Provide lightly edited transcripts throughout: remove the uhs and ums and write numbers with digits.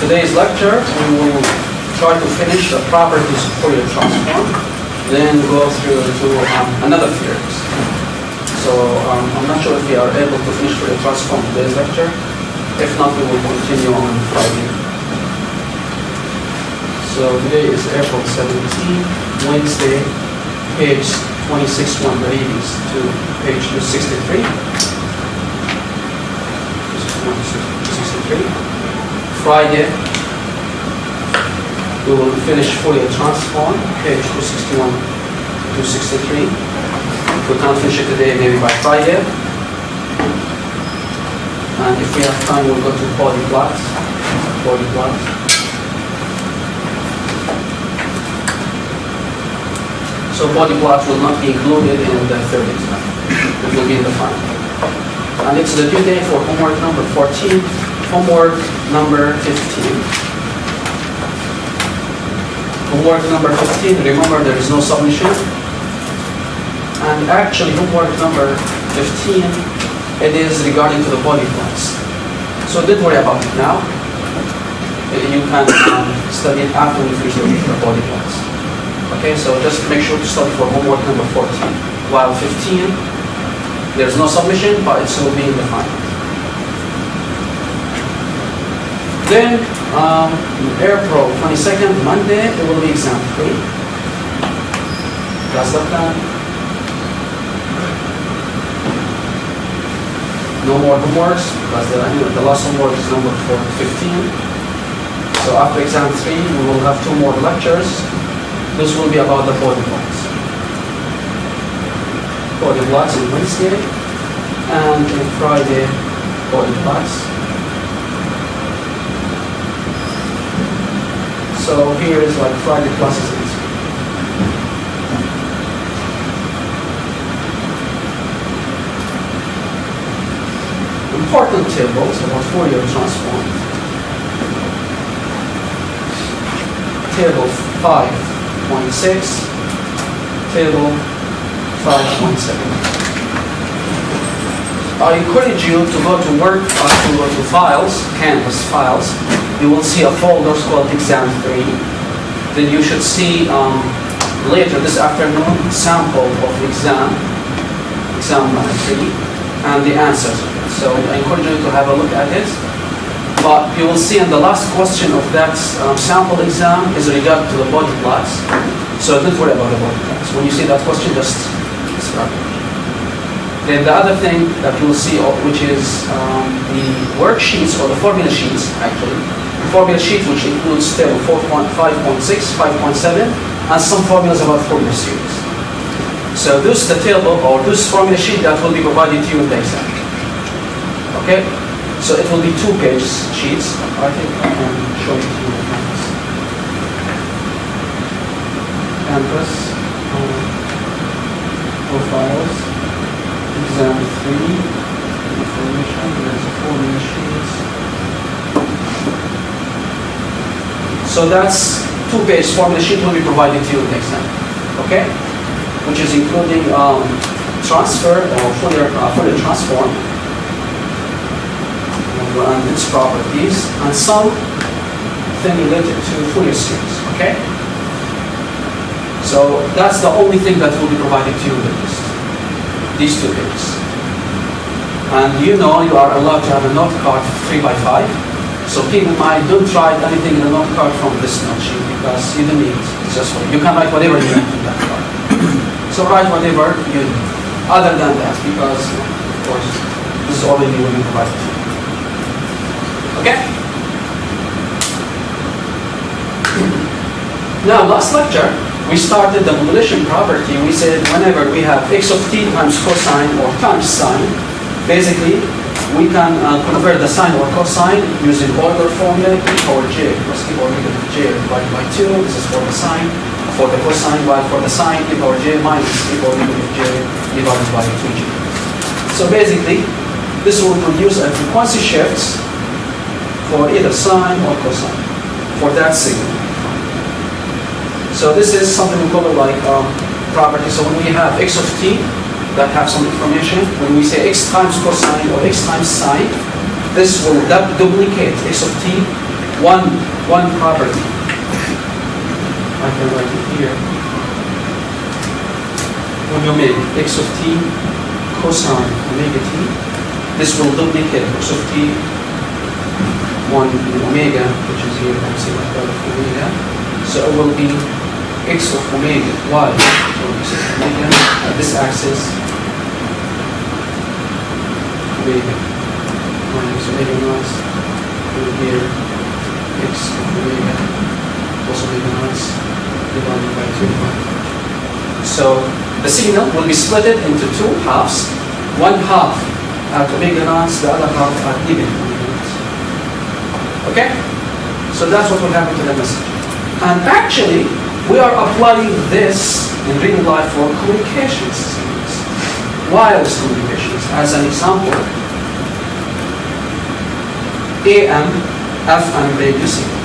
today's lecture, we will try to finish the properties of Fourier transform, then go through to another theorems. So I'm not sure if we are able to finish Fourier transform today's lecture. If not, we will continue on Friday. So today is April 17, Wednesday, page 26, one reads to page 263. 263. Friday, we will finish Fourier transform, page 261, 263. If we can't finish it today, maybe by Friday. And if we have time, we'll go to body plots. Body plots. So body plots will not be included in the third exam. It will be in the final. And it's the due date for homework number 14, homework number 15. Homework number 15, remember there is no submission. And actually homework number 15, it is regarding to the body plots. So don't worry about it now. You can study it after we finish the body plots. Okay, so just make sure to study for homework number 14. While 15, there's no submission, but it will be in the final. Then, April 22nd, Monday, it will be exam 3. That's the plan. No more homeworks, because the last homework is number 15. So after exam 3, we will have 2 more lectures. This will be about the body plots. Body plots on Wednesday, and on Friday, body plots. So here is like Friday classes and this week. Important tables about Fourier transform. Table 5.6, table 5.7. I encourage you to go to work, to go to files, Canvas files. You will see a folder called exam 3. Then you should see later this afternoon sample of exam 3 and the answers. So I encourage you to have a look at it. But you will see in the last question of that sample exam is regard to the body plots. So don't worry about the body plots. When you see that question, just discard it. Then the other thing that you will see, which is the worksheets or the formula sheets, actually. The formula sheet, which includes table 5.6, 5.7, and some formulas about Fourier series. So this is the table or this formula sheet that will be provided to you in the exam. Okay? So it will be 2-page sheets. I think I can show it to you in Canvas. Canvas, profiles, exam 3, information, there's a formula sheets. So that's 2-page formula sheet will be provided to you in the exam. Okay? Which is including transfer or Fourier transform and its properties, and something related to Fourier series, okay? So that's the only thing that will be provided to you in this, these 2 pages. And you know you are allowed to have a note card 3x5, so keep in mind, don't write anything in the note card from this note sheet, because you don't need it. It's just you can write whatever you want in that card. So write whatever you need, other than that, because, of course, this is already will be provided to you. Okay? Now, last lecture, we started the modulation property. We said whenever we have x of t times cosine or times sine, basically, we can convert the sine or cosine using Euler formula, e power j plus e power negative j divided by 2. This is for the sine. For the cosine, while for the sine, e power j minus e power negative j divided by 2j. So basically, this will produce a frequency shifts for either sine or cosine for that signal. So this is something we call it like property. So when we have x of t that have some information, when we say x times cosine or x times sine, this will duplicate x of t one property. I can write it here. When you make x of t cosine omega t, this will duplicate x of t 1 in omega, which is here, I'm saying like of omega. So it will be x of omega y, so x of omega at this axis, omega minus omega naught, and here x of omega plus omega naught divided by 2 pi. So the signal will be split into two halves, one half at omega naught, the other half at negative omega naught. Okay? So that's what will happen to the message. And actually, we are applying this in real life for communications, wireless communications. As an example, AM, FM radio signal.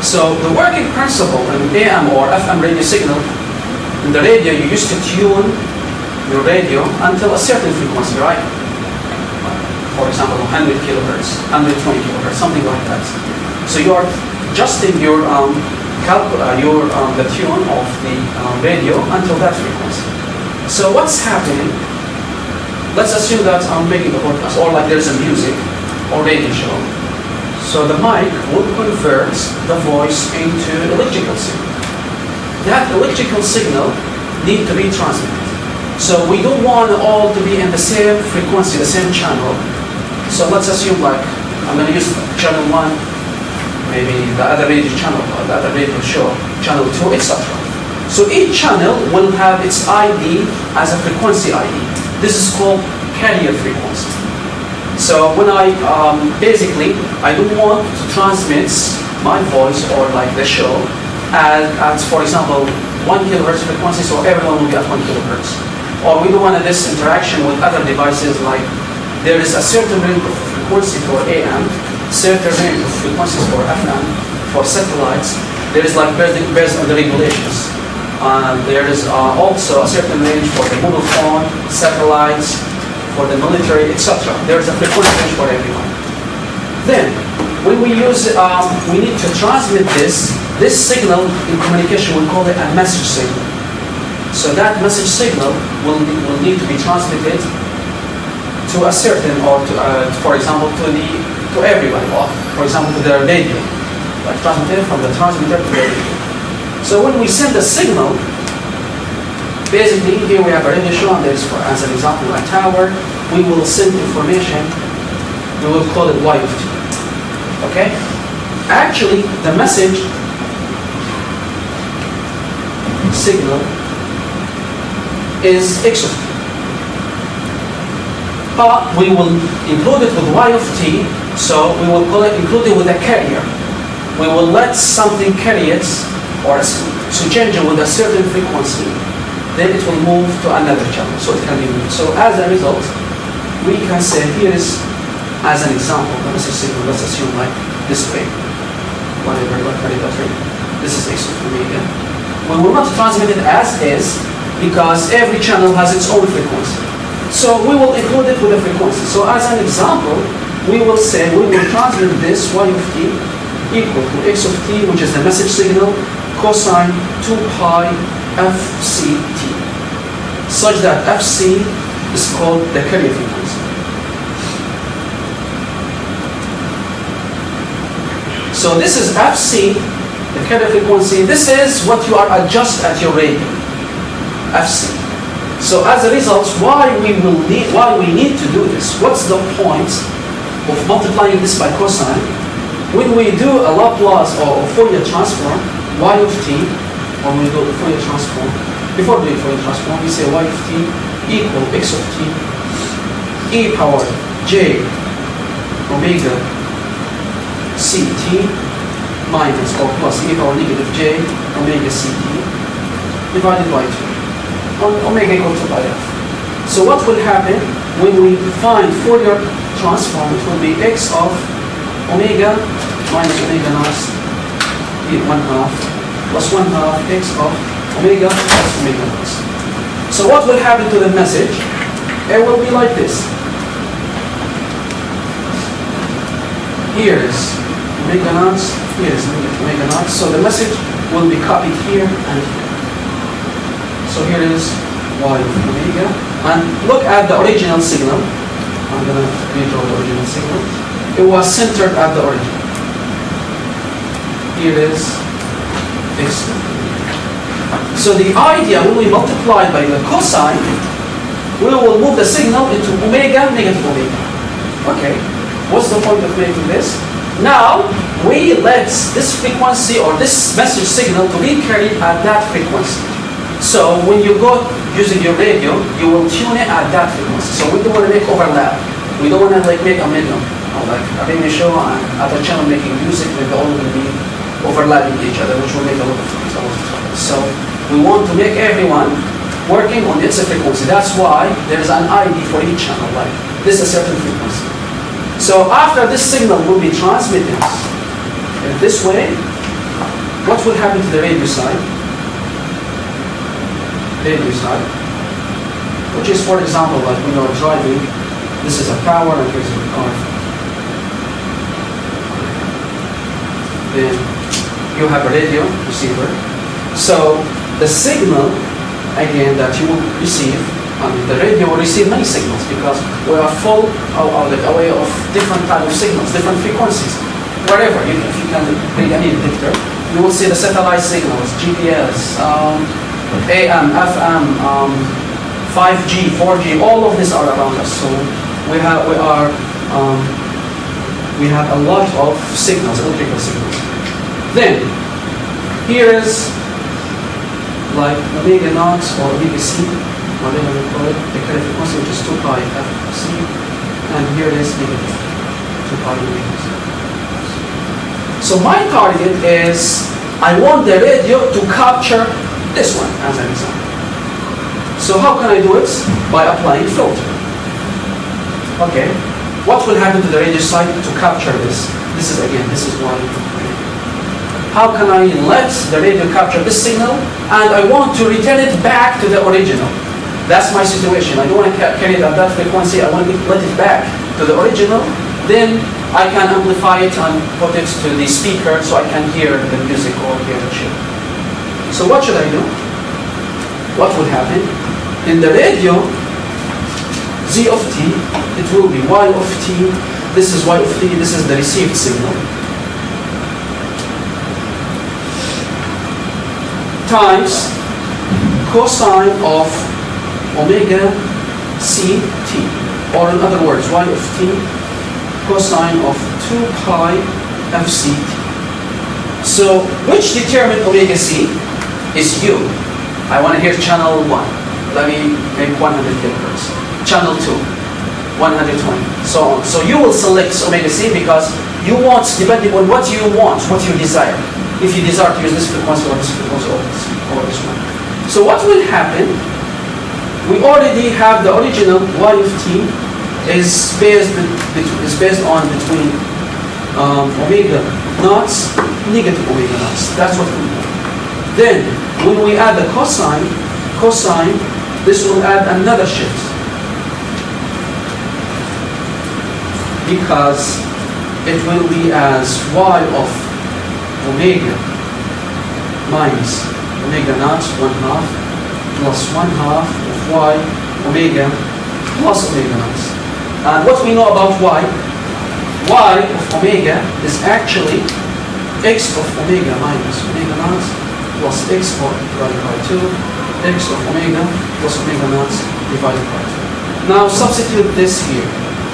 So the working principle in AM or FM radio signal, in the radio you used to tune your radio until a certain frequency, right? For example, 100 kilohertz, 120 kilohertz, something like that. So you are adjusting your the tune of the radio until that frequency. So what's happening? Let's assume that I'm making a podcast, or like there's a music or radio show. So the mic will convert the voice into electrical signal. That electrical signal needs to be transmitted. So we don't want all to be in the same frequency, the same channel. So let's assume like I'm going to use channel 1, maybe the other radio channel, or the other radio show, channel 2, etc. So each channel will have its ID as a frequency ID. This is called carrier frequency. So when I basically I don't want to transmit my voice or like the show at for example 1 kilohertz frequency, so everyone will be at 1 kilohertz. Or we don't want this interaction with other devices, like there is a certain range of frequency for AM, certain range of frequencies for FM, for satellites. There is like based on the regulations. There is also a certain range for the mobile phone, satellites, for the military, etc. There is a frequency range for everyone. Then, when we use, we need to transmit this signal in communication, we call it a message signal. So that message signal will need to be transmitted to a certain, or to, for example, to everybody, or for example to their radio, like transmitted from the transmitter to the radio. So when we send a signal, basically here we have a radio show, and there is, as an example, a tower. We will send information. We will call it Y of T. Okay? Actually, the message signal is X of T. But we will include it with Y of T, so we will call it include it with a carrier. We will let something carry it, or to change it with a certain frequency, then it will move to another channel, so it can be moved. So as a result, we can say here is, as an example, the message signal, let's assume like this way, whatever, this is X of omega. We will not transmit it as is, because every channel has its own frequency. So we will include it with a frequency. So as an example, we will say we will transmit this Y of T equal to X of T, which is the message signal, cosine 2 pi FCT, such that FC is called the carrier frequency. So this is FC, the carrier frequency. This is what you are adjust at your radio, FC. So as a result, why we need to do this? What's the point of multiplying this by cosine? When we do a Laplace or Fourier transform, Y of T, or we do the Fourier transform, before doing Fourier transform, we say Y of T equal X of T e power j omega ct minus or plus e power negative j omega ct divided by 2. Omega equal to pi f. So what will happen when we find Fourier transform? It will be x of omega minus omega naught 1/2 plus 1/2 x of omega plus omega naught. So what will happen to the message? It will be like this. here is omega naught, here is negative omega naught. So the message will be copied here and here. So here is y of omega. And look at the original signal. I'm going to redraw the original signal. It was centered at the origin. Here is x. So the idea, when we multiply by the cosine, we will move the signal into omega, negative omega. Okay, what's the point of making this? Now, we let this frequency or this message signal to be carried at that frequency. So when you go using your radio, you will tune it at that frequency. So we don't want to make overlap. We don't want to like make a medium, like a radio show and other channel making music, they all will be overlapping each other, which will make a lot of trouble. So we want to make everyone working on its frequency. That's why there's an ID for each channel, like this is a certain frequency. So after this signal will be transmitted in this way, what will happen to the radio side? Radio side, which is, for example, like when you're driving, this is a power and here's a car. Then you have a radio receiver. So the signal, again, that you will receive, the radio will receive many signals because we are full of different types of signals, different frequencies. Wherever, if you can bring any detector, you will see the satellite signals, GPS, AM, FM, 5G, 4G, all of these are around us. So we have a lot of signals, electrical signals. Then here is like omega naught or omega c, whatever we call it, the carrier frequency, which is 2 pi fc, and here is negative 2 pi omega c. So my target is I want the radio to capture this one as an example. So how can I do it? By applying filter. Okay. What will happen to the radio side to capture this? This is why. How can I let the radio capture this signal and I want to return it back to the original? That's my situation. I don't want to carry it at that frequency. I want to let it back to the original. Then I can amplify it and put it to the speaker so I can hear the music or hear the chip. So what should I do? What would happen? In the radio, z of t, it will be y of t, this is y of t, this is the received signal, times cosine of omega c t, or in other words, y of t cosine of 2 pi fc t. So, which determine omega c? Is u. I want to hear channel 1. Let me make 100 kilohertz. Channel 2, 120, so on. So you will select omega c because you want, depending on what you want, what you desire. If you desire to use this frequency or this frequency or this one. So what will happen? We already have the original y of t is based on between omega naughts, negative omega naughts. That's what we do. Then, when we add the cosine, this will add another shift. Because it will be as y of omega minus omega naught, 1/2, plus 1/2 of y omega plus omega naught. And what we know about y of omega is actually x of omega minus omega naught plus x divided by 2, x of omega plus omega naught divided by 2. Now substitute this here.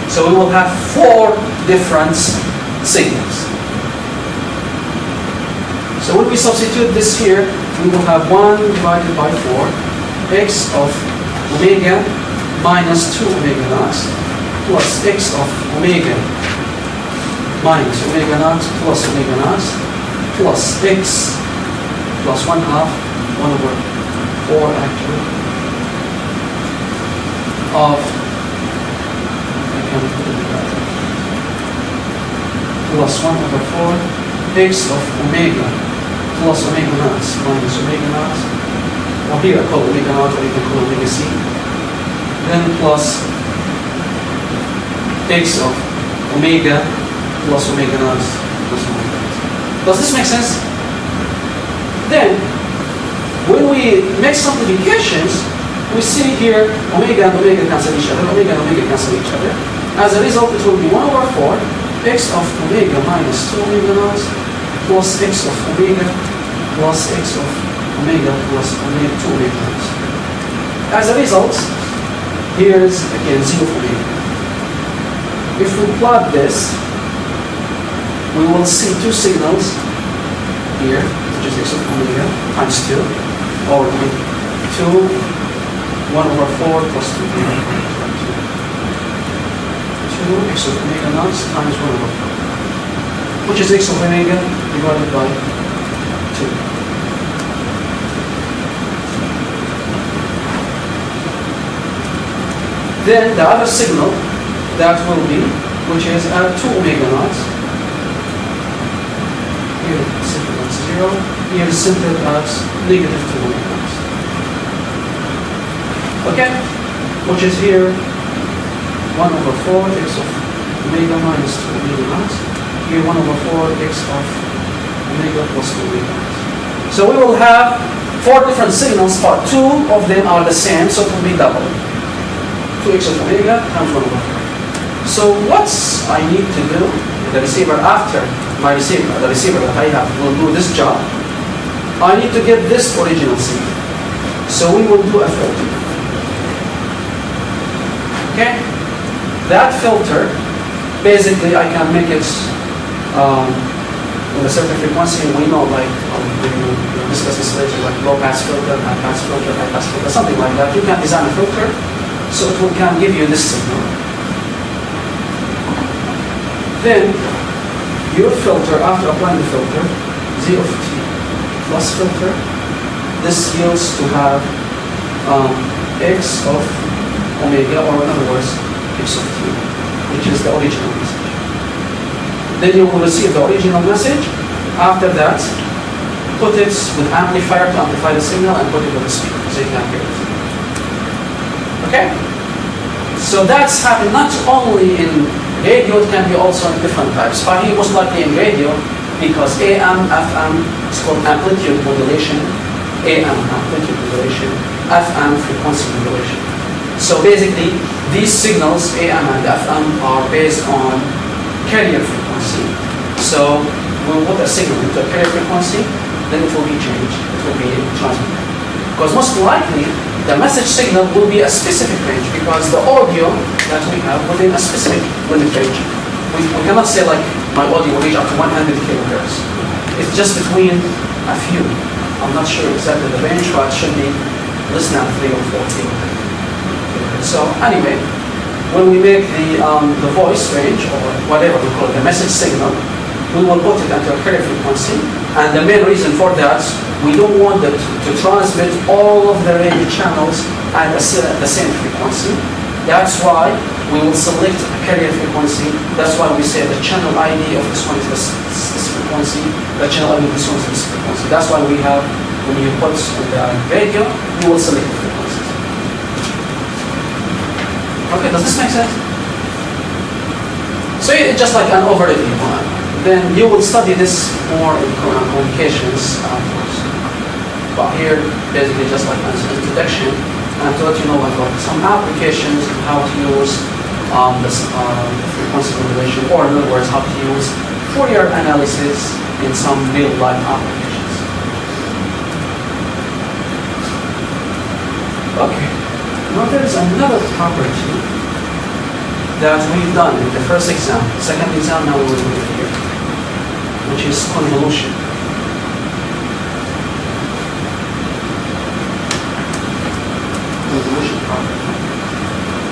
So we will have 4 different signals. So when we substitute this here, we will have 1 divided by 4, x of omega minus 2 omega naught plus x of omega minus omega naught plus omega naught plus x plus 1/2, 1/4 actually, of, plus 1/4 x of omega plus omega naught minus omega naught, or here I call omega naught, or you can call omega c, then plus x of omega plus omega naught plus omega naught. Does this make sense? Then, when we make simplifications, we see here omega and omega cancel each other, omega and omega cancel each other. As a result, it will be 1 over 4 x of omega minus 2 omega naught plus x of omega plus x of omega plus omega 2 omega naught. As a result, here is again 0 of omega. If we plot this, we will see two signals here, which is x of omega times 2, or 2, 1 over 4 plus 2 omega. 2 x of omega naught times 1 over 4, which is x of omega divided by 2. Then the other signal that will be, which is at 2 omega naught. Here it's centered at 0. Here it's centered at negative 2 omega naught. Okay? Which is here 1 over 4 x of omega minus 2 omega naught. Here 1 over 4 x of omega plus 2 omega naught. So we will have 4 different signals, but 2 of them are the same, so it will be double. 2x of omega times 1 over 4. So what I need to do, the receiver after my receiver, the receiver that I have will do this job. I need to get this original signal. So we will do a filter. Okay? That filter, basically I can make it with a certain frequency. We know, like, we will discuss this later, like low pass filter, high pass filter, high pass filter, something like that. You can design a filter so it can give you this signal. Then, your filter, after applying the filter, 0 of t plus filter, this yields to have x of omega, or in other words, x of t, which is the original message. Then you will receive the original message. After that, put it with amplifier to amplify the signal and put it with the speaker so you can hear it. Okay? So that's happened not only in radio, it can be also in different types. But here most likely in radio, because AM, FM is called amplitude modulation, AM amplitude modulation, FM frequency modulation. So basically, these signals, AM and FM, are based on carrier frequency. So we'll put a signal into a carrier frequency, then it will be changed, it will be transmitted. Because most likely, the message signal will be a specific range, because the audio that we have within a specific limit range. We cannot say like my audio will reach up to 100 kilohertz. It's just between a few. I'm not sure exactly the range, but it should be less than 3 or 4 kilohertz. So anyway, when we make the voice range, or whatever we call it, the message signal, we will put it into a carrier frequency. And the main reason for that, we don't want it to transmit all of the radio channels at the same frequency. That's why we will select a carrier frequency. That's why we say the channel ID of this one is this frequency, the channel ID of this one is this frequency. That's why we have, when you put the radio, you will select the frequencies. Okay, does this make sense? So it's just like an overview. Then you will study this more in communications afterwards. But here, basically just like an introduction, and to let you know about some applications and how to use the frequency modulation, or in other words, how to use Fourier analysis in some real-life applications. Okay, now there is another property that we've done in the first exam. Second exam, now we will do it here, which is convolution. Convolution property.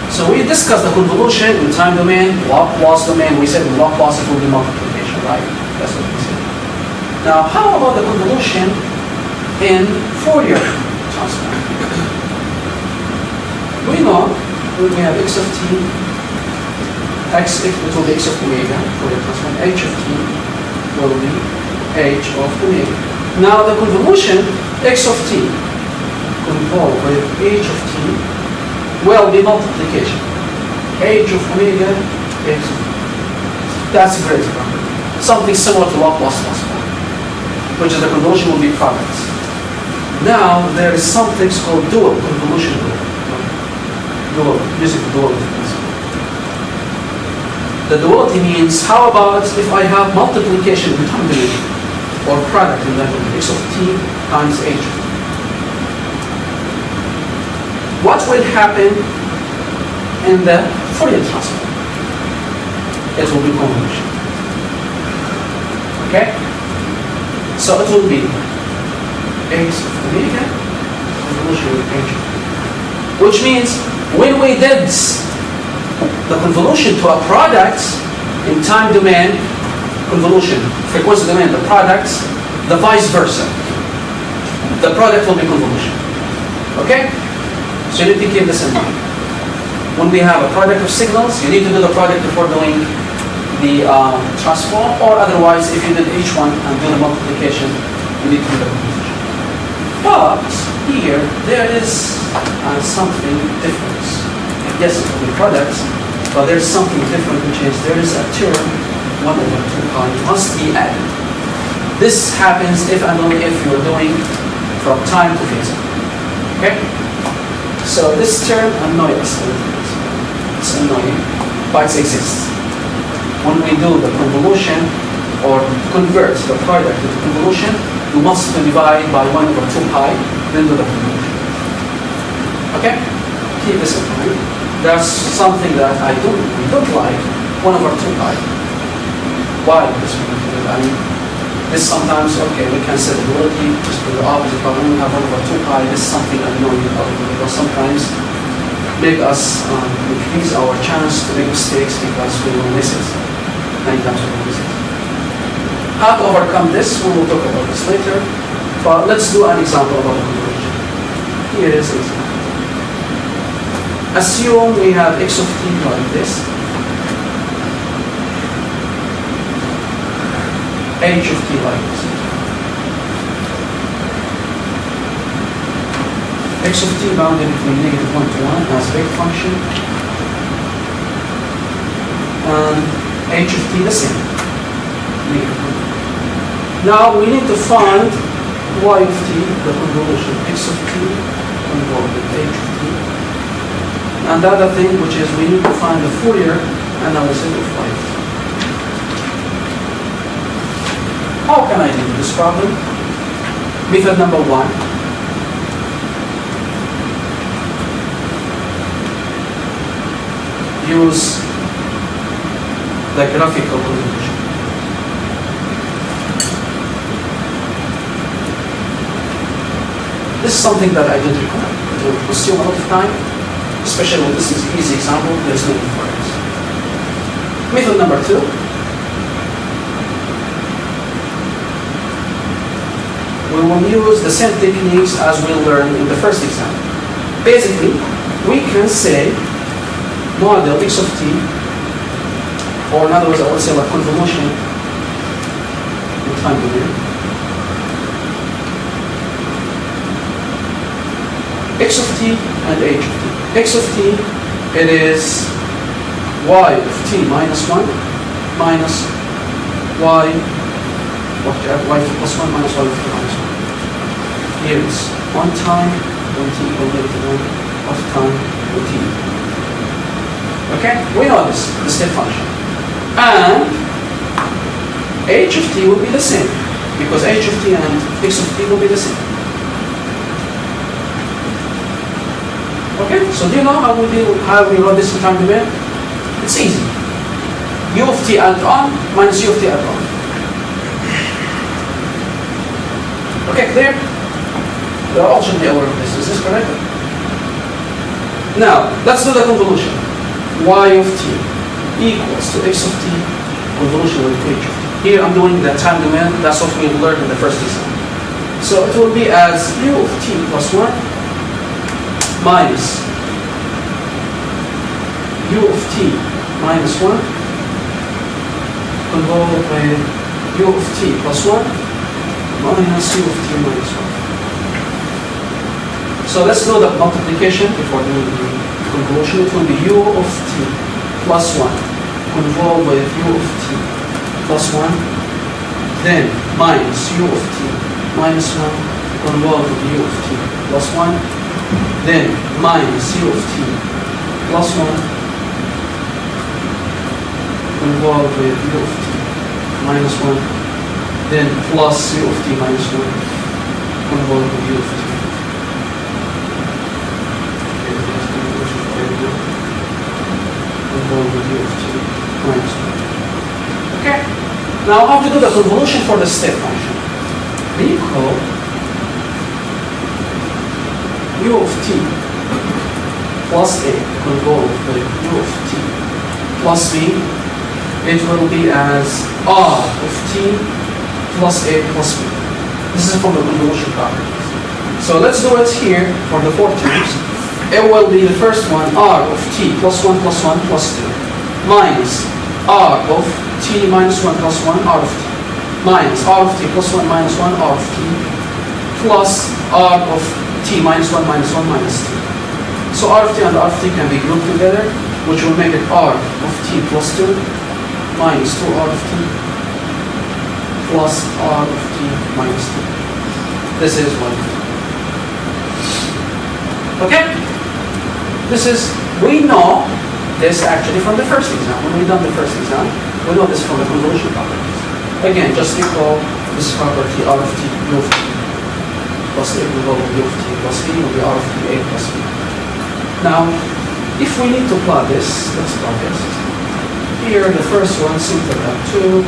So we discussed the convolution in time domain, Laplace domain. We said in Laplace it will be multiplication, right? That's what we said. Now, how about the convolution in Fourier transform? We know when we have x of t, x equal to x of omega, Fourier transform, h of t will be h of omega. Now the convolution x of t convolved with h of t will be multiplication. H of omega, x of omega. That's a great example. Something similar to log plus plus 1, which is the convolution will be products. Now, there is something called dual convolution. Dual, using the duality principle. The duality means, how about if I have multiplication in time domain, or product in that domain, x of t times h of t. What will happen in the Fourier transform? It will be convolution. Okay? So it will be x of omega convolution with h of t. Which means when we did the convolution to a product in time domain, convolution, frequency domain, the products, the vice versa. The product will be convolution. Okay? So you need to keep this in mind. When we have a product of signals, you need to do the product before doing the transform, or otherwise, if you did each one and do the multiplication, you need to do the convolution. But here, there is something different. Yes, it will be products, but there's something different, which is there is a term, 1 over 2 pi, must be added. This happens if and only if you're doing from time to phase. Okay? So this term annoys us a little bit. It's annoying, but it exists. When we do the convolution or convert the product into convolution, we must divide by 1 over 2 pi, then do the convolution. Okay? Keep this in mind. That's something that we don't like, 1 over 2 pi. Why this one? I mean, this sometimes, okay, we can set the duality just for the opposite, but when we have 1 over 2 pi, this is something annoying because sometimes make us increase our chance to make mistakes because we will miss it. Many times we will miss it. How to overcome this, we will talk about this later, but let's do an example about the conversion. Here is an example. Assume we have x of t like this, h of t like this. X of t bounded between negative 1 to 1 as a wave function, and h of t the same, negative 1. Now we need to find y of t, the convolution, x of t convolved with h of t. And the other thing, which is we need to find the Fourier analysis of y of t. How can I do this problem? Method number 1. Use the graphical convolution. This is something that I don't recommend. It will consume a lot of time, especially when this is an easy example, there's no need for it. Method number 2. We will use the same techniques as we learned in the first example. Basically, we can say model x of t, or in other words, I would say like convolution in time domain. X of t and h of t. X of t, it is y of t minus 1 minus y of t plus 1 minus y of t minus 1. Here is 1 time when t equal negative 1 of time when t equal. Okay? We know this, the step function. And h of t will be the same, because h of t and x of t will be the same. Okay? So do you know how we wrote this in time domain? It's easy. U of t add on minus u of t add on. Okay, clear? You all should be aware of this. Is this correct? Now, let's do the convolution. Y of t equals to x of t convolution with h of t. Here I'm doing the time domain. That's what we learned in the first example. So it will be as u of t plus 1 minus u of t minus 1 convolved with u of t plus 1 minus u of t minus 1. So let's do the multiplication before doing the convolution. It will be u of t plus 1 convolve with u of t plus 1, then minus u of t minus 1 convolve with u of t plus 1, then minus u of t plus 1 convolve with u of t minus 1, then plus u of t minus 1 convolve with u of t. Convolve with u of t minus 1. Okay? Now how to do the convolution for the step function? Equal u of t plus a convolve with u of t plus b. It will be as r of t plus a plus b. This is from the convolution properties. So let's do it here for the four terms. It will be the first one, r of t plus 1 plus 1 plus 2 minus r of t minus 1 plus 1 r of t minus r of t plus 1 minus 1 r of t plus r of t minus 1 minus 1 minus t. So r of t and r of t can be grouped together, which will make it r of t plus 2 minus 2r of t plus r of t minus 2. This is 1. Okay? This is, we know this actually from the first exam. When we done the first exam, we know this from the convolution properties. Again, just recall this property r of t u of t plus a convolve of u of t plus b will be r of t a plus b. Now, if we need to plot this, let's plot this. Here, the first one, simple at 2,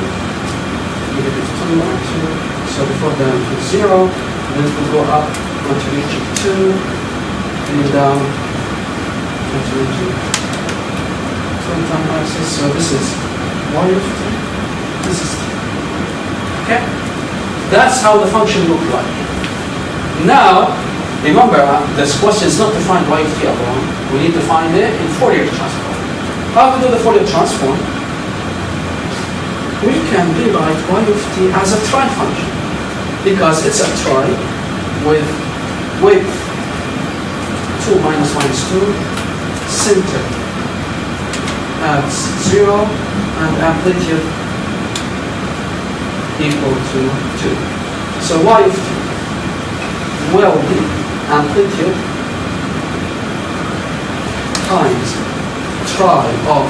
give it 2, 2, so before down to 0, then it will go up until reaching 2, and down until reaching 2 time axis. So this is y of t, this is t. Okay? That's how the function looks like. Now, remember, this question is not to find y of t alone. We need to find it in Fourier transform. How to do the Fourier transform? We can rewrite y of t as a trie function because it's a trie with width 2 minus minus 2, center at 0, and amplitude equal to 2. So y of t will be amplitude times trie of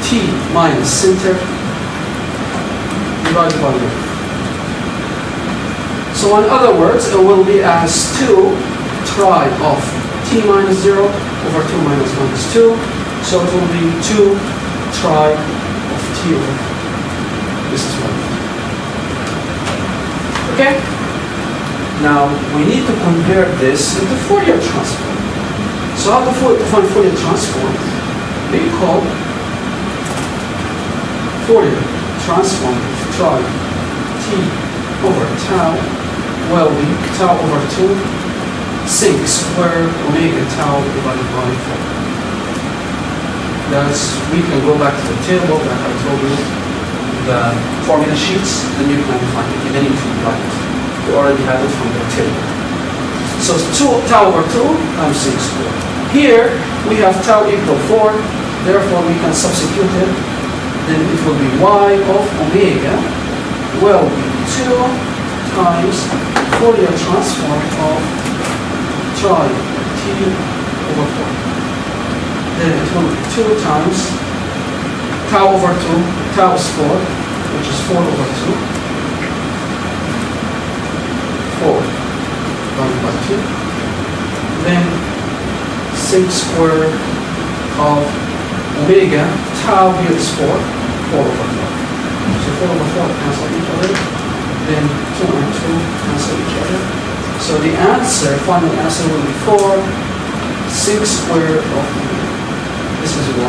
t minus center divided by width. So in other words, it will be as 2 trie of t minus 0 over 2 minus minus 2. So it will be 2 trie of t over 2. This is one. Okay? Now, we need to convert this into Fourier transform. So how to find Fourier transform? We call Fourier transform of trie t over tau will be tau over 2 sinc square omega tau divided by 4. That's, we can go back to the table that I told you, the formula sheets, then you can find it, then you can write it. You already have it from the table. So 2 tau over 2 times sinc square. Here we have tau equal 4, therefore we can substitute it. Then it will be y of omega will be 2 times Fourier transform of trie t over 4. Then it will be 2 times tau over 2, tau is 4, which is 4 over 2. 4 divided by 2. Then sinc square of omega, tau here is 4, 4 over 4. So 4 over 4 cancel each other. Then 2 and 2 cancel each other. So the answer, final answer will be 4 sinc square of omega. This is y.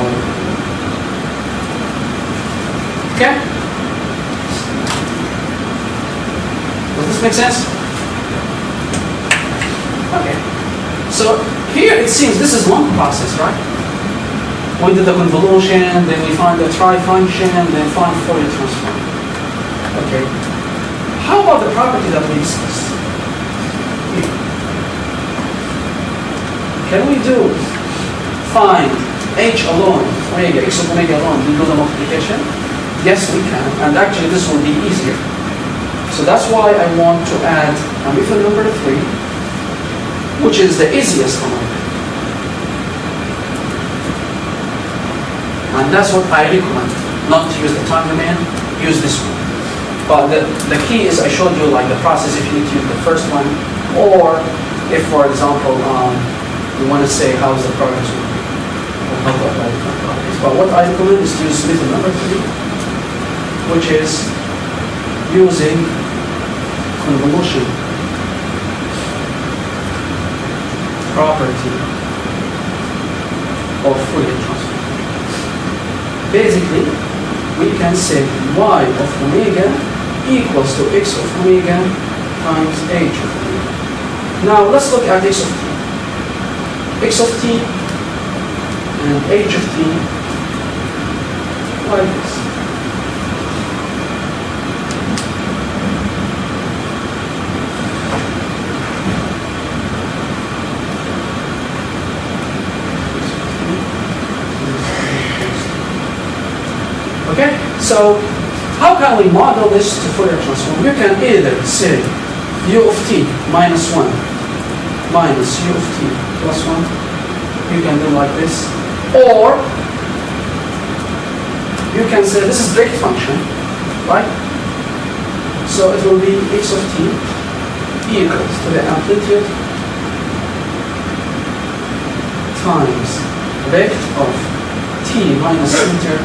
Okay? Does this make sense? Okay. So here it seems this is one process, right? We did the convolution, then we find the trie function, then find Fourier transform. Okay. How about the property that we discussed? Here. Can we do find h alone, omega, x of omega alone, we do the multiplication? Yes, we can, and actually this will be easier. So that's why I want to add a method number 3, which is the easiest one. And that's what I recommend, not to use the time domain, use this one. But the key is I showed you like the process if you need to use the first one, or if, for example, you want to say how's the progress going, or how to apply different properties. But what I recommend is to use method number 3, which is using convolution property of Fourier transform. Basically, we can say y of omega equals to x of omega times h of omega. Now let's look at x of t. X of t and h of t like this. Okay, so how can we model this to Fourier transform? You can either say u of t minus 1 minus u of t plus 1. You can do like this. Or you can say this is direct function, right? So it will be x of t equals to the amplitude times rect of t minus center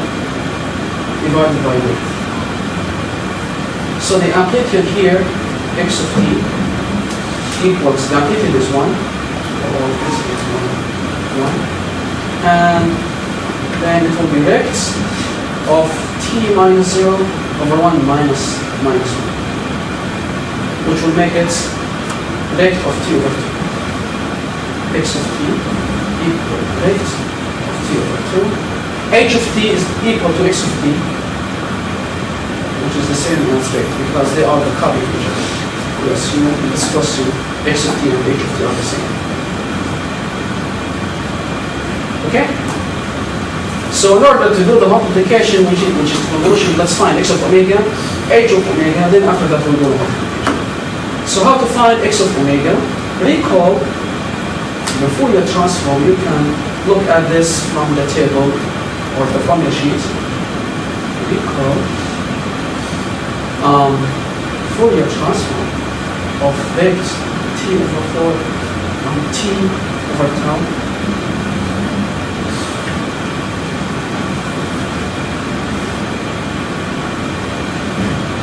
divided by width. So the amplitude here, x of t, equals, the amplitude is 1, or this is 1, and then it will be rect of t minus 0 over 1 minus 1, which will make it rect of t over 2. X of t equal rect of t over 2. H of t is equal to x of t, which is the same as rect, because they are the copy of each other. We assume in this question x of t and h of t are the same. Okay? So in order to do the multiplication, which is convolution, let's find x of omega, h of omega, then after that we'll do the multiplication. So how to find x of omega? Recall the Fourier transform. You can look at this from the table or the formula sheet. Recall Fourier transform of vect t over 4 on t over tau.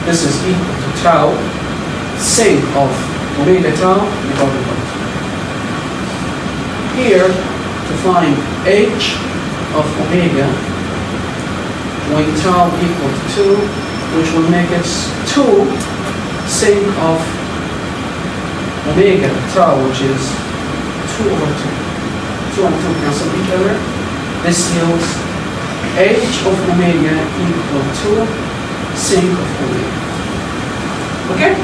This is equal to tau sine of omega tau divided by 2. Here, to find h of omega when tau equal to 2, which will make it 2 sine of omega tau, which is 2 over 2. 2 and 2 cancel each other. This yields h of omega equal to sine of omega. Okay?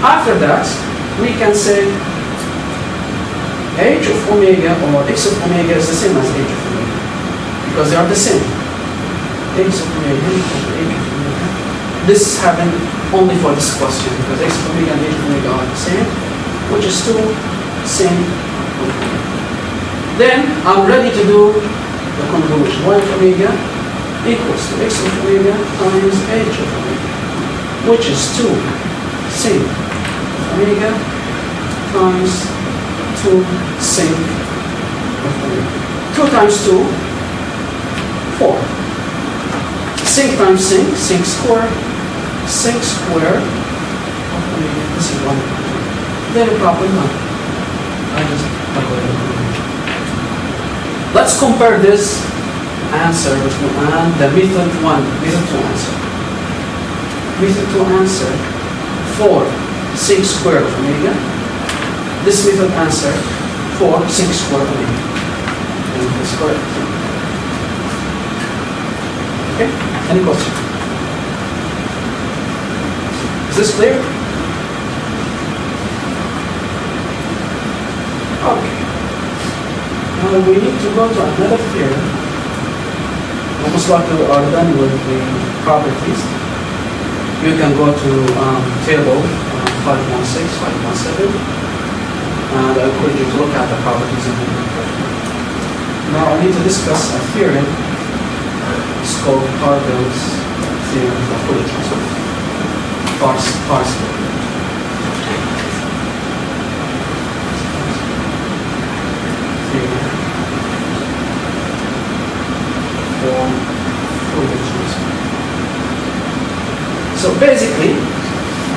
After that, we can say h of omega or x of omega is the same as h of omega, because they are the same. X of omega equals to h of omega. This happened only for this question, because x of omega and h of omega are the same, which is 2 sine of omega. Then I'm ready to do the convolution. Y of omega equals to x of omega times h of omega, which is 2 sine of omega times 2 sine of omega. 2 times 2, 4. Sine times sine, sine square of omega. This is 1. Then a problem now. I just calculated it. Let's compare this answer and the method 2 answer. Method 2 answer, 4 sine square of omega. This method answer, 4 sine square of omega. And it's correct. Okay? Any question? Is this clear? Okay. Now we need to go to another theorem. Almost like we are done with the properties. You can go to table 516, 517, and I encourage you to look at the properties of the Now I need to discuss a theorem. It's called Parvill's theorem of Fourier transform. Parse. Theorem for Fourier transform. So basically,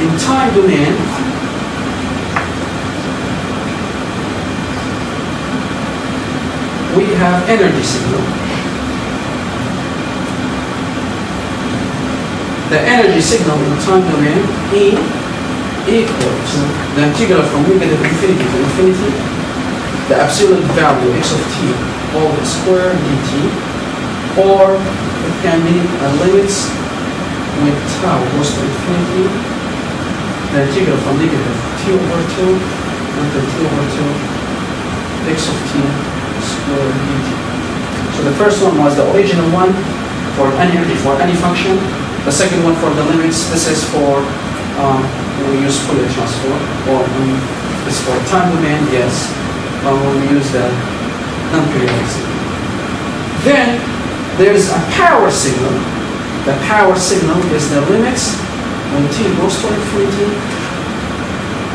in time domain, we have energy signal. The energy signal in the time domain E equal to the integral from negative infinity to infinity, the absolute value x of t all square dt, or it can be a limits with tau goes to infinity, the integral from negative t over 2 until t over 2 x of t square dt. So the first one was the original one for any energy for any function. The second one for the limits. This is for when we use Fourier transform, or this is for time domain. Yes, when we use the non-periodic signal. Then there's a power signal. The power signal is the limits when t goes to infinity,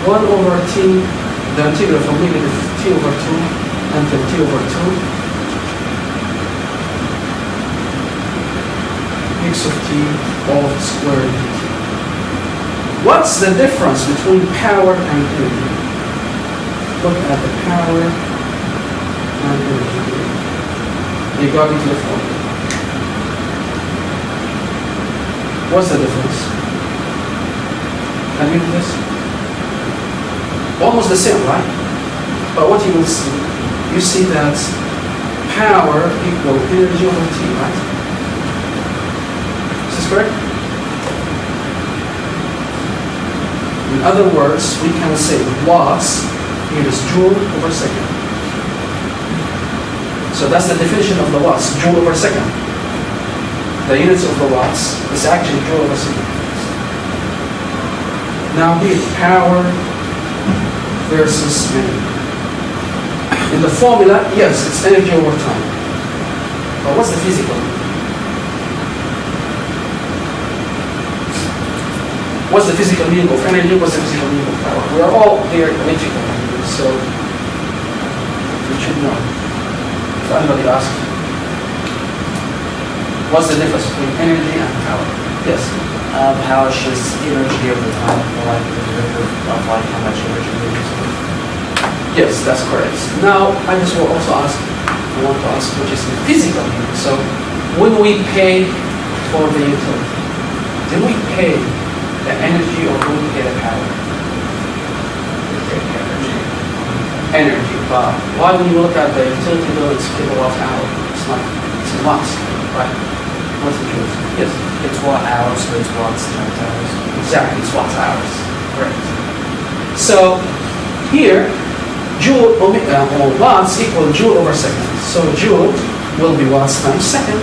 1 over t, the integral from negative t over 2 until t over 2, x of t all squared dt. What's the difference between power and energy? Look at the power and energy regarding to the formula. What's the difference? Can you do this? Almost the same, right? But what you will see, you see that power equal energy over t, right? Is this correct? In other words, we can say watts, here is joule over second. So that's the definition of the watts, joule over second. The units of the watts is actually joule over second. Now here, power versus energy. In the formula, yes, it's energy over time. But what's the physical? What's the physical meaning of energy? What's the physical meaning of power? We are all here electrical, so we should know. If anybody asks, what's the difference between energy and power? Yes? Power is just energy over time, like the derivative of like how much energy we use. Yes, that's correct. Now, I just will also ask, I want to ask, which is the physical meaning. So, when we pay for the utility, do we pay the energy or do we pay the power? Energy. But why when you look at the utility bill, it's kilowatt hour. It's not, it's watts, right? What's the truth? Yes. It's watt hours, so it's watts times hours. Exactly, it's watts hours. Correct. So here, joule or watts equal joule over second. So joule will be watts times second,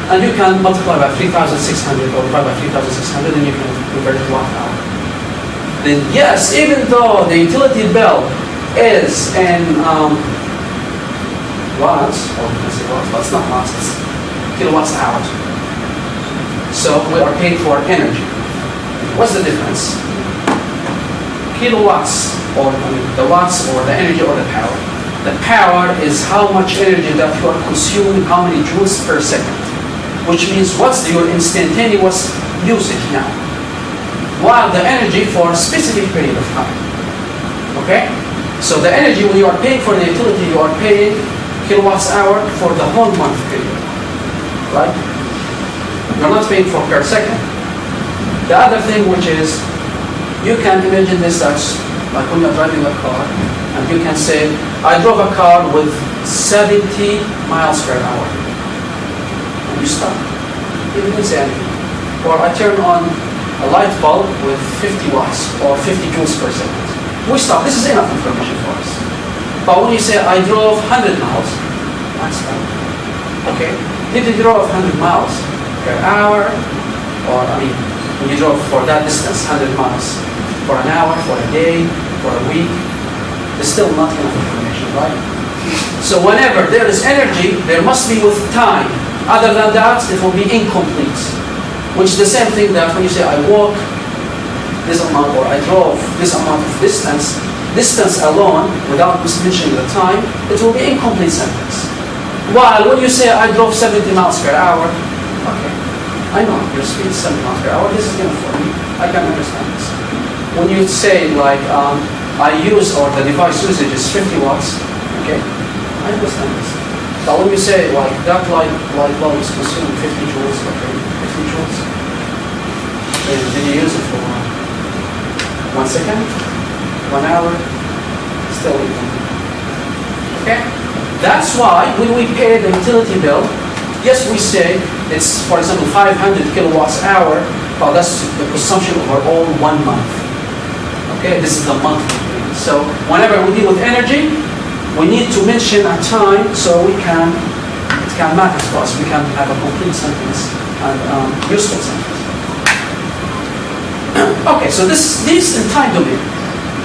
and you can multiply by 3,600 or divide by 3,600, and you can convert it to watt hour. Then yes, even though the utility bill is in watts, or we can say watts, but it's not watts, it's kilowatts hour. So we are paid for energy. What's the difference? Kilowatts, or the watts, or the energy, or the power. The power is how much energy that you are consuming, how many joules per second. Which means what's your instantaneous usage now. While the energy for a specific period of time. Okay? So the energy, when you are paying for the utility, you are paying kilowatts hour for the whole month period. Right? You're not paying for per second. The other thing, which is, you can imagine this as like when you're driving a car, and you can say, I drove a car with 70 miles per hour. And you stop. You didn't say anything. Or I turn on a light bulb with 50 watts or 50 joules per second. We stop. This is enough information for us. But when you say, I drove 100 miles, time spent. Okay? Did you drove 100 miles per hour, or I mean, when you drove for that distance, 100 miles, for an hour, for a day, for a week, there's still not enough information, right? So whenever there is energy, there must be with time. Other than that, it will be incomplete. Which is the same thing that when you say, I walk this amount, or I drove this amount of distance alone, without mentioning the time, it will be incomplete sentence. While when you say, I drove 70 miles per hour, okay, I know your speed is 70 miles per hour, this is enough for me, I can understand this. When you say, like, I use, or the device usage is 50 watts, okay, I understand this. But when you say, like, that light bulb is consuming 50 joules, okay, 50 joules, did you use it for 1 second, 1 hour, still incomplete. Okay? That's why when we pay the utility bill, yes, we say it's, for example, 500 kilowatts hour, but that's the consumption of our all 1 month. Okay, this is the monthly payment. So whenever we deal with energy, we need to mention a time so it can matter to us. We can have a complete sentence and useful sentence. Okay, so this in time domain.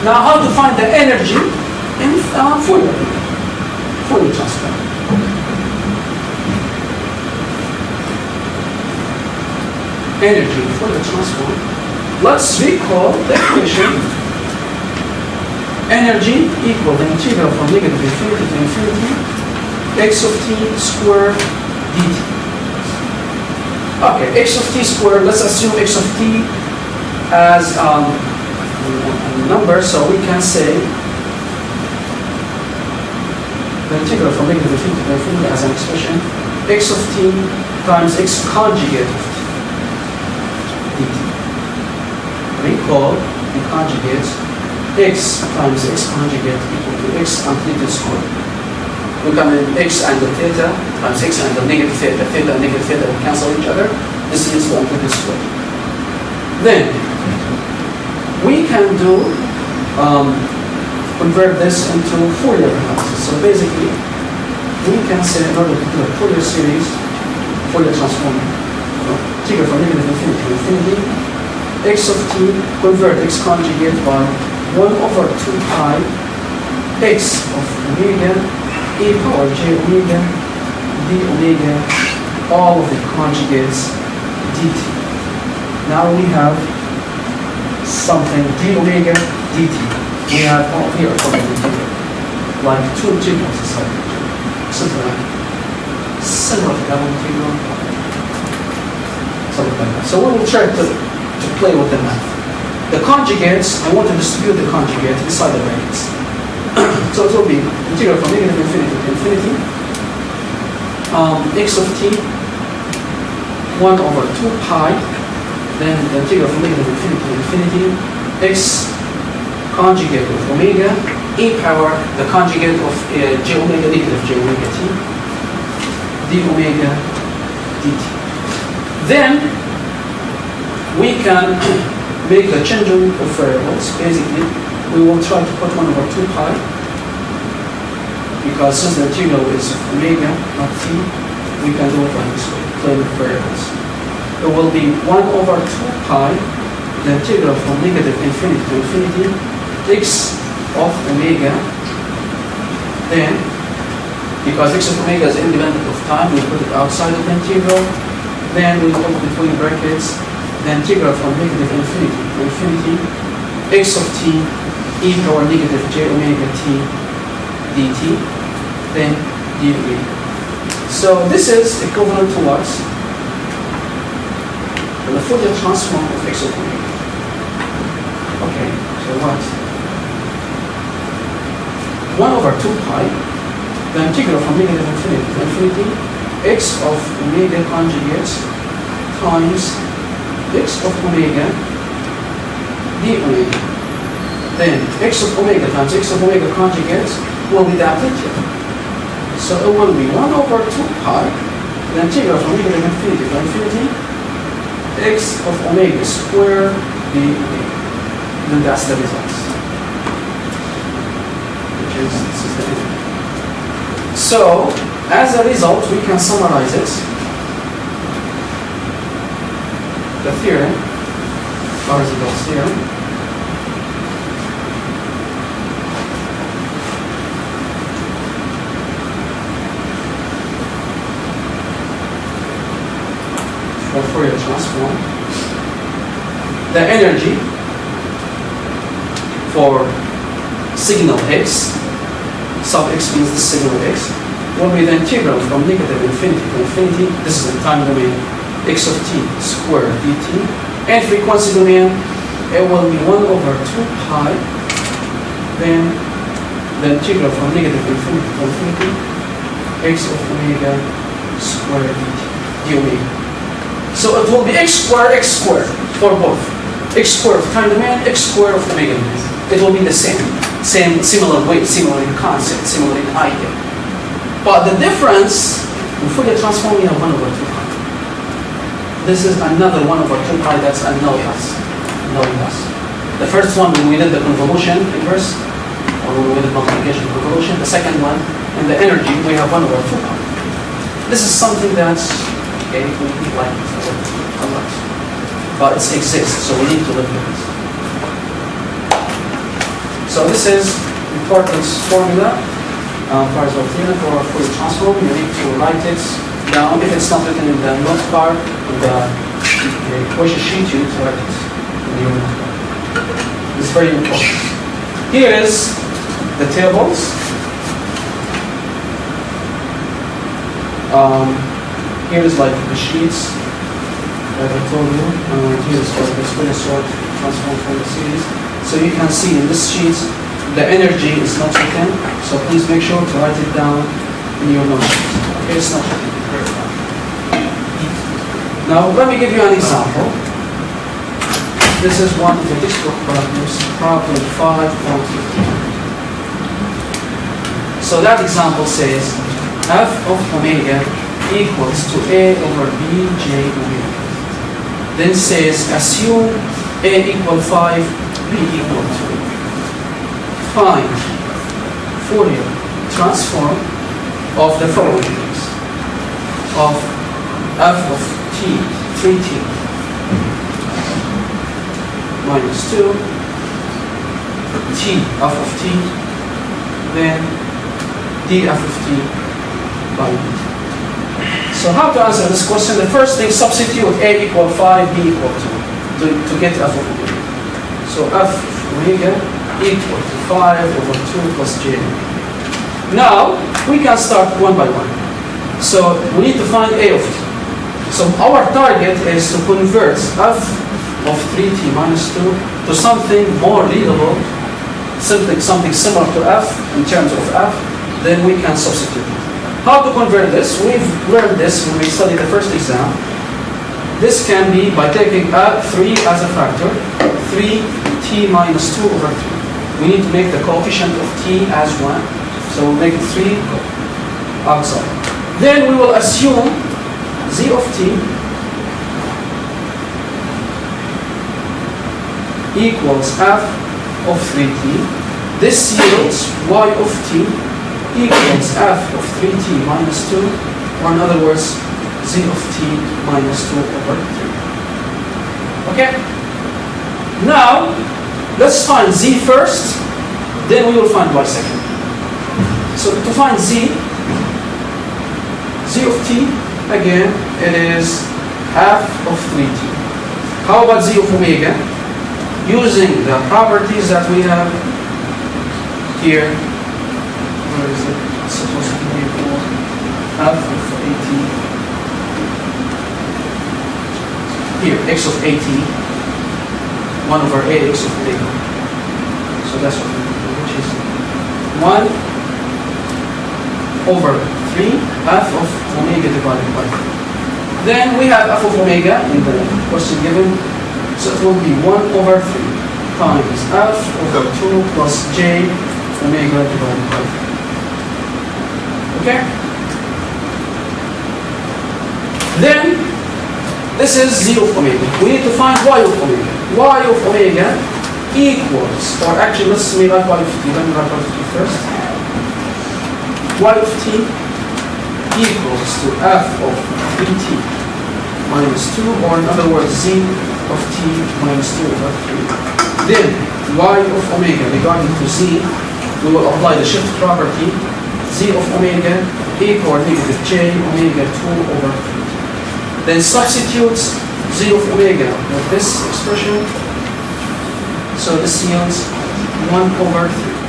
Now, how to find the energy in Fourier transform? Energy in Fourier transform. Let's recall the equation. Energy equal the integral from negative infinity to infinity x of t squared dt. Okay, x of t squared, let's assume x of t as a number, so we can say the integral from negative infinity to infinity as an expression x of t times x conjugate of t dt. Recall the conjugate x times x conjugate equal to x amplitude squared. We come in x angle theta times x angle negative theta. Theta and negative theta will cancel each other. This is the amplitude squared. Then we can do convert this into Fourier analysis. So basically, we can say in order to do a Fourier series, Fourier transform, integral from negative infinity to infinity, x of t convert x conjugate by 1 over 2 pi x of omega e power j omega d omega, all of the conjugates dt. Now we have something d omega dt. We have all here for the integral, like 2 integrals inside each other. Something like similar to double integral, something like that. So we will try to play with the math. The conjugates, I want to distribute the conjugate inside the brackets. So it will be integral from negative infinity to infinity, x of t, 1 over 2 pi, then the integral from negative infinity to infinity, x conjugate of omega, e power, the conjugate of j omega, negative j omega t, d omega dt. Then we can make the changing of variables. Basically, we will try to put 1 over 2 pi, because since the integral is omega, not t, we can do it like this way, play with variables. It will be 1 over 2 pi, the integral from negative infinity to infinity, x of omega, then, because x of omega is independent of time, we put it outside of the integral, then we put between brackets the integral from negative infinity to infinity, x of t e power negative j omega t dt, then d omega. So this is equivalent to what? The Fourier transform of x of omega. Okay, so what? 1 over 2 pi, the integral from negative infinity to infinity, x of omega conjugates times x of omega d omega. Then x of omega times x of omega conjugates will be the amplitude. So it will be 1 over 2 pi, the integral from negative infinity to infinity, x of omega squared d omega. Then that's the result. Which is, this is the infinity. So, as a result, we can summarize it. The theorem, Parseval's theorem, for Fourier transform. The energy for signal x, sub x means the signal x, will be the integral from negative infinity to infinity. This is the time domain, x of t squared dt. And frequency domain, it will be 1 over 2 pi, then the integral from negative infinity to infinity, x of omega squared d omega. So it will be x squared for both. X squared of time domain, x squared of omega domain. It will be the same, similar weight, similar in concept, similar in idea. But the difference, in Fourier transform, we have 1 over 2 pi. This is another 1 over 2 pi that's analogous. The first one, when we did the convolution inverse, or when we did multiplication convolution. The second one, in the energy, we have 1 over 2 pi. This is something that's, okay, we like it a lot. But it exists, so we need to live with it. So this is important formula, Parseval theorem for Fourier transform. You need to write it down. If it's not written in the note card, in the equation sheet, you need to write it in your note card. It's very important. Here is the tables. Here is like the sheets that I told you. Here is for the Fourier sort transform for the series. So you can see in this sheet, the energy is not written. So please make sure to write it down in your note sheet. Okay, it's not written. Now let me give you an example. This is one of the textbook problems, problem 5.15. So that example says f of omega equals to a over b j omega. Then says assume a equal 5, b equal 2. Find Fourier transform of the following things. Of f of t, 3t minus 2, t f of t, then df of t by dt. So how to answer this question? The first thing, substitute a equal 5, b equal 2 to get f of omega. So f of omega equal to 5 over 2 plus j. Now, we can start one by one. So we need to find a of t. So our target is to convert f of 3t minus 2 to something more readable, something similar to f in terms of f, then we can substitute it. How to convert this? We've learned this when we studied the first exam. This can be by taking 3 as a factor, 3t minus 2 over 3. We need to make the coefficient of t as 1, so we'll make 3 outside. Then we will assume z of t equals f of 3t. This yields y of t equals f of 3t minus 2, or in other words, z of t minus 2 over 3. Okay? Now, let's find z first, then we will find y second. So to find z of t, again, it is f of 3t. How about z of omega? Using the properties that we have here, where is it? It's supposed to be for f of at. Here, x of at, 1 over ax of omega. So that's what we do, which is 1 over 3 f of omega divided by 3. Then we have f of omega in the question given, so it will be 1 over 3 times f over 2 plus j omega divided by 3. Okay? Then, this is z of omega. We need to find y of omega. Y of omega equals, or actually let's write y of t. Let me write y of t first. y of t equals to f of 3t minus 2, or in other words, z of t minus 2 over 3. Then y of omega regarding to z, we will apply the shift property, z of omega equal negative j omega 2 over 3. Then substitute z of omega with this expression. So this yields 1 over 3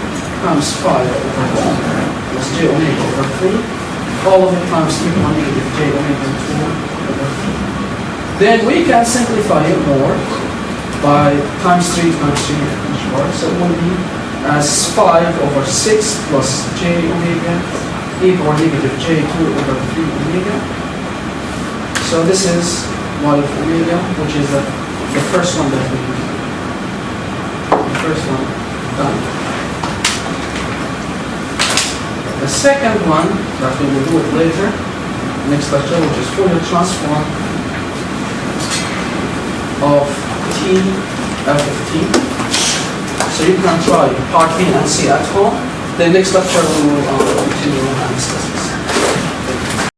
times 5 over 1 plus j omega over 3. All of it times equal negative j omega 2 over 3. Then we can simplify it more by times 3 times 3 each part. So it will be as 5 over 6 plus j omega equal negative j 2 over 3 omega. So this is y of omega, which is the first one that we do. The first one done. The second one that we will do it later, next lecture, which is Fourier transform of t f of t. So you can try part A and C at home. The next lecture we will continue and discuss this.